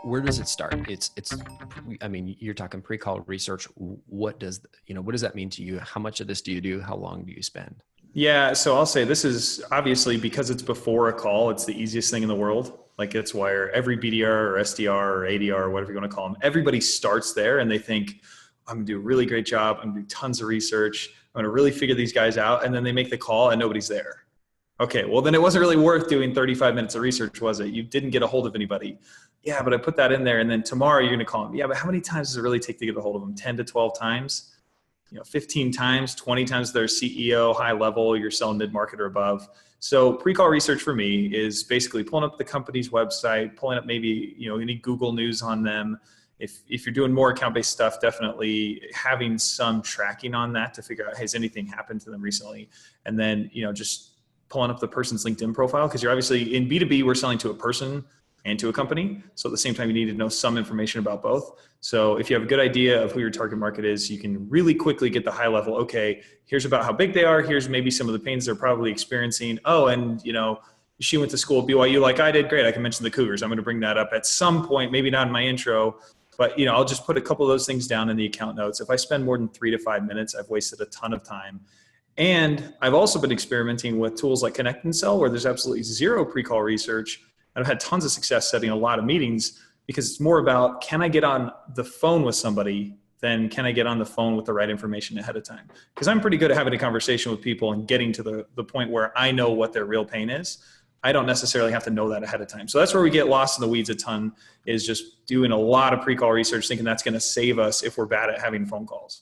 Where does it start? I mean, you're talking pre-call research. What does, what does that mean to you? How much of this do you do? How long do you spend? Yeah, so I'll say this is obviously because it's before a call, it's the easiest thing in the world. Like it's where every BDR or SDR or ADR or whatever you want to call them, everybody starts there and they think, I'm gonna do a really great job. I'm gonna do tons of research. I'm gonna really figure these guys out. And then they make the call and nobody's there. Okay, well then it wasn't really worth doing 35 minutes of research, was it? You didn't get a hold of anybody. Yeah, but I put that in there and then tomorrow you're gonna call them. Yeah, but how many times does it really take to get a hold of them? 10 to 12 times? 15 times, 20 times their CEO, high level, you're selling mid-market or above. So pre-call research for me is basically pulling up the company's website, pulling up maybe, any Google news on them. If you're doing more account-based stuff, definitely having some tracking on that to figure out, has anything happened to them recently? And then, just pulling up the person's LinkedIn profile, because you're obviously in B2B, we're selling to a person and to a company. So at the same time, you need to know some information about both. So if you have a good idea of who your target market is, you can really quickly get the high level, okay, here's about how big they are. Here's maybe some of the pains they're probably experiencing. Oh, and she went to school at BYU like I did. Great. I can mention the Cougars. I'm going to bring that up at some point, maybe not in my intro, but I'll just put a couple of those things down in the account notes. If I spend more than 3 to 5 minutes, I've wasted a ton of time. And I've also been experimenting with tools like Connect and Sell, where there's absolutely zero pre-call research. I've had tons of success setting a lot of meetings because it's more about, can I get on the phone with somebody than can I get on the phone with the right information ahead of time? Because I'm pretty good at having a conversation with people and getting to the point where I know what their real pain is. I don't necessarily have to know that ahead of time. So that's where we get lost in the weeds a ton, is just doing a lot of pre-call research, thinking that's going to save us if we're bad at having phone calls.